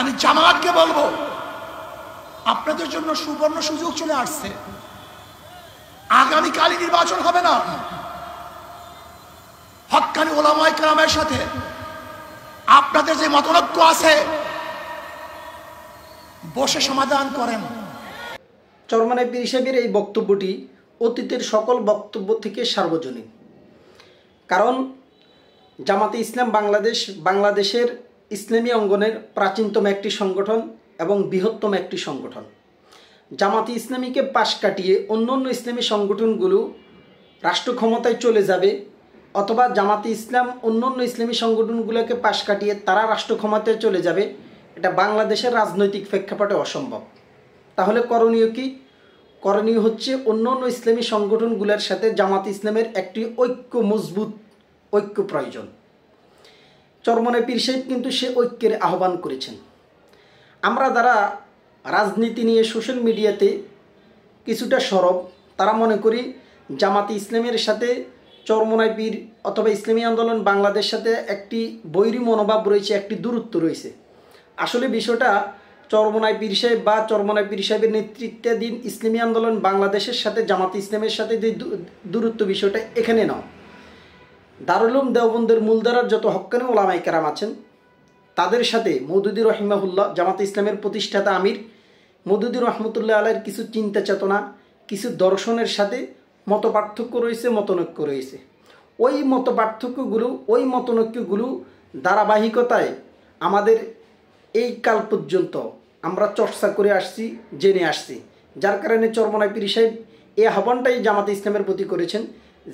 আমি জামাতকে বলবো, আপনাদের জন্য সুবর্ণ সুযোগ চলে আসছে। আগামীকালই নির্বাচন হবে না, হক্কানি ওলামায়ে কেরামের সাথে আপনাদের যে মতনৈক্য আছে বসে সমাধান করেন। চরমনাই পীর সাহেবের এই বক্তব্যটি অতীতের সকল বক্তব্য থেকে সার্বজনীন। কারণ জামাতে ইসলাম বাংলাদেশের ইসলামী অঙ্গনের প্রাচীনতম একটি সংগঠন এবং বৃহত্তম একটি সংগঠন। জামাতে ইসলামীকে পাশ কাটিয়ে অন্যান্য ইসলামী সংগঠনগুলো রাষ্ট্র ক্ষমতায় চলে যাবে, অথবা জামাতে ইসলাম অন্যান্য ইসলামী সংগঠনগুলোকে পাশ কাটিয়ে তারা রাষ্ট্র ক্ষমতায় চলে যাবে, এটা বাংলাদেশের রাজনৈতিক প্রেক্ষাপটে অসম্ভব। তাহলে করণীয় কি? করণীয় হচ্ছে অন্যান্য ইসলামী সংগঠনগুলোর সাথে জামাত ইসলামের একটি মজবুত ঐক্য প্রয়োজন। চরমনাই পীর সাহেব কিন্তু সে ঐক্যের আহ্বান করেছেন। আমরা যারা রাজনীতি নিয়ে সোশ্যাল মিডিয়াতে কিছুটা সরব, তারা মনে করি জামাতে ইসলামের সাথে চরমনাই পীর অথবা ইসলামী আন্দোলন বাংলাদেশের সাথে একটি বৈরী মনোভাব রয়েছে, একটি দূরত্ব রয়েছে। আসলে বিষয়টা চরমনাই পীর সাহেব বা চরমনাই পীর সাহেবের নেতৃত্বাধীন ইসলামী আন্দোলন বাংলাদেশের সাথে জামাত ইসলামের সাথে যে দূরত্ব, বিষয়টা এখানে নয়। দারুল উলুম দেওবন্দের মূলধারার যত হক্কানি ওলামায়ে কেরাম আছেন তাদের সাথে মওদুদী রহিমাহুল্লাহ, জামাতে ইসলামের প্রতিষ্ঠাতা আমির মওদুদী রহমতুল্লাহ আলাইহির কিছু চিন্তা চেতনা, কিছু দর্শনের সাথে মত পার্থক্য রয়েছে, মতনৈক্য রয়েছে। ওই মত পার্থক্যগুলো, ওই মতনৈক্যগুলো ধারাবাহিকতায় আমাদের এই কাল পর্যন্ত আমরা চর্চা করে আসছি, জেনে আসছি। যার কারণে চরমনাই পীর সাহেব এই আহ্বানটাই জামাতে ইসলামের প্রতি করেছেন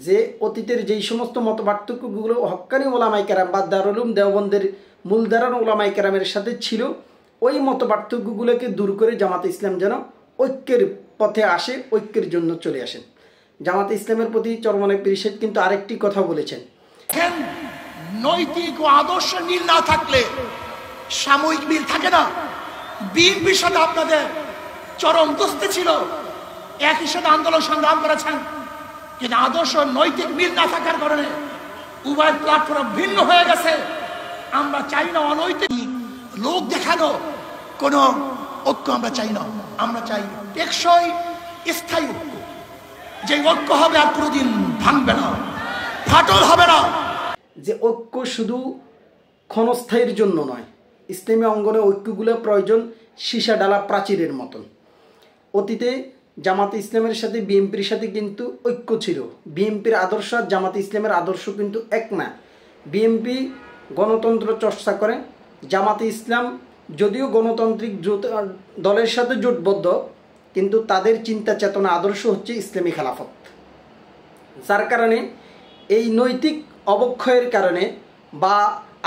যে অতীতের যেই সমস্ত মত পার্থক্যগুলো হক্কানি ওলামায়ে কেরাম বা দারুল উলুম দেওবন্দের মূলধারার ওলামায়ে কেরামের সাথে ছিল, ওই মত পার্থক্যগুলোকে দূর করে জামাতে ইসলাম যেন ঐক্যের পথে আসে, ঐক্যের জন্য চলে আসেন। জামাতে ইসলামের প্রতি চরমনাই পীর সাহেব কিন্তু আরেকটি কথা বলেছেন, নৈতিক ও আদর্শ মিল না থাকলে সাময়িক মিল থাকে না। বিএনপির সাথে আপনাদের চরম দোস্তি ছিল, একই সাথে আন্দোলন সংগ্রাম করেছেন, কিন্তু আদর্শ নৈতিক মিল না থাকার কারণে উভয় প্ল্যাটফর্ম ভিন্ন হয়ে গেছে। আমরা চাই না অনৈতিক লোক দেখানো কোন ঐক্য, আমরা চাই না। আমরা চাই টেকসই স্থায়ী ঐক্য, যে ঐক্য হবে আর কোনোদিন ভাঙবে না, ফাটল হবে না। যে ঐক্য শুধু ক্ষণস্থায়ীর জন্য নয়, ইসলামী অঙ্গনে ঐক্যগুলো প্রয়োজন সীসা ডালা প্রাচীরের মতন। অতীতে জামাতে ইসলামের সাথে বিএনপির সাথে কিন্তু ঐক্য ছিল। বিএনপির আদর্শ আর জামাতে ইসলামের আদর্শ কিন্তু এক না। বিএনপি গণতন্ত্র চর্চা করে, জামাতে ইসলাম যদিও গণতান্ত্রিক দলের সাথে জোটবদ্ধ, কিন্তু তাদের চিন্তা চেতনা আদর্শ হচ্ছে ইসলামী খেলাফত। যার কারণে এই নৈতিক অবক্ষয়ের কারণে বা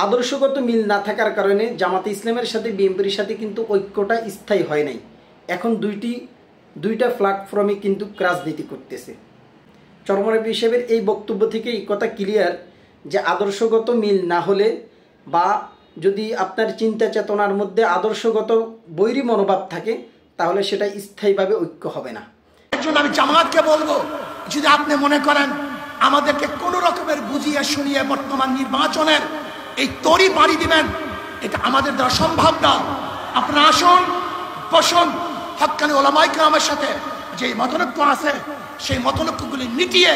আদর্শগত মিল না থাকার কারণে জামাতে ইসলামের সাথে বিএনপির সাথে কিন্তু ঐক্যটা স্থায়ী হয় নাই। এখন দুইটা প্ল্যাটফর্মে কিন্তু রাজনীতি করতেছে। চরমনাই পীর সাহেবের এই বক্তব্য থেকে এই কথা ক্লিয়ার যে আদর্শগত মিল না হলে বা যদি আপনার চিন্তা চেতনার মধ্যে আদর্শগত বৈরী মনোভাব থাকে, তাহলে সেটা স্থায়ীভাবে ঐক্য হবে না। এর জন্য আমি জামাতকে বলবো, যদি আপনি মনে করেন আমাদেরকে কোনো রকমের বুঝিয়ে শুনিয়ে বর্তমান নির্বাচনের এই তরি পাড়ি দিবেন, এটা আমাদের দ্বারা সম্ভব না। আপনারা আসুন, বসুন, হক্কানি ওলামায়ে কেরামের সাথে যে মতনৈক্য আছে সেই মতনৈক্যগুলি মিটিয়ে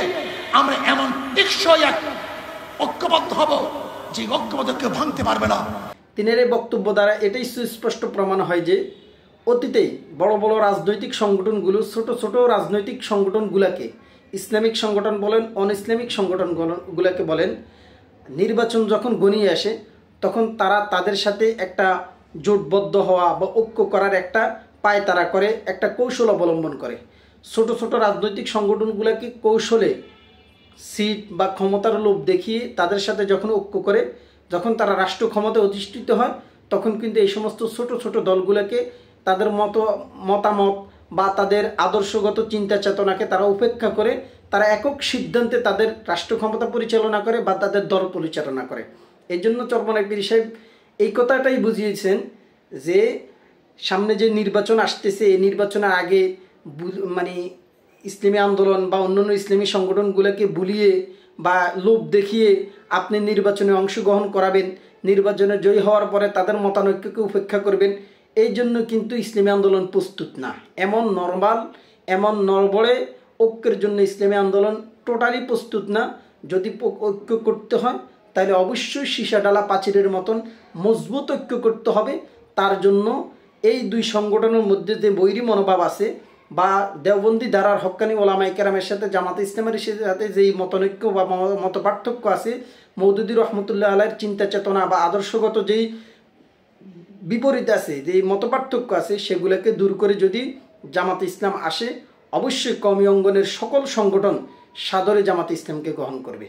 আমরা এমন টেকসই এক ঐক্যবদ্ধ হব যে ঐক্যবদ্ধ কেউ ভাঙতে পারবে না। তিনের এই বক্তব্য দ্বারা এটাই সুস্পষ্ট প্রমাণ হয় যে অতীতে বড় বড় রাজনৈতিক সংগঠনগুলো ছোট ছোট রাজনৈতিক সংগঠনগুলোকে, ইসলামিক সংগঠন বলেন, অন ইসলামিক সংগঠনগুলোকে বলেন, নির্বাচন যখন ঘনিয়ে আসে তখন তারা তাদের সাথে একটা জোটবদ্ধ হওয়া বা ঐক্য করার একটা পায়তারা করে, একটা কৌশল অবলম্বন করে। ছোট ছোট রাজনৈতিক সংগঠনগুলোকে কৌশলে সিট বা ক্ষমতার লোভ দেখিয়ে তাদের সাথে যখন ঐক্য করে, যখন তারা রাষ্ট্র ক্ষমতায় অধিষ্ঠিত হয়, তখন কিন্তু এই সমস্ত ছোট ছোট দলগুলোকে তাদের মতামত বা তাদের আদর্শগত চিন্তা চেতনাকে তারা উপেক্ষা করে তারা একক সিদ্ধান্তে তাদের রাষ্ট্র ক্ষমতা পরিচালনা করে বা তাদের দল পরিচালনা করে। এই জন্য চরমনাই পীর সাহেব এই কথাটাই বুঝিয়েছেন যে সামনে যে নির্বাচন আসতেছে, এই নির্বাচনের আগে মানে ইসলামী আন্দোলন বা অন্যান্য ইসলামী সংগঠনগুলোকে বুলিয়ে বা লোভ দেখিয়ে আপনি নির্বাচনে অংশগ্রহণ করাবেন, নির্বাচনে জয়ী হওয়ার পরে তাদের মতানৈক্যকে উপেক্ষা করবেন, এই জন্য কিন্তু ইসলামী আন্দোলন প্রস্তুত না। এমন নরবরে ঐক্যের জন্য ইসলামী আন্দোলন টোটালি প্রস্তুত না। যদি ঐক্য করতে হয় তাহলে অবশ্যই সীসাডালা প্রাচীরের মতন মজবুত ঐক্য করতে হবে। তার জন্য এই দুই সংগঠনের মধ্যে যে বৈরী মনোভাব আছে বা দেওবন্দি ধারার হক্কানি ওলামায়ে কেরামের সাথে জামাতে ইসলামের সাথে যেই মতনৈক্য বা মত পার্থক্য আছে, মওদুদী রহমতুল্লাহ আলাইহির চিন্তা চেতনা বা আদর্শগত যেই বিপরীত আছে, যেই মত পার্থক্য আছে, সেগুলোকে দূর করে যদি জামাতে ইসলাম আসে, অবশ্যই কওমি অঙ্গনের সকল সংগঠন সাদরে জামাতে ইসলামকে গ্রহণ করবে।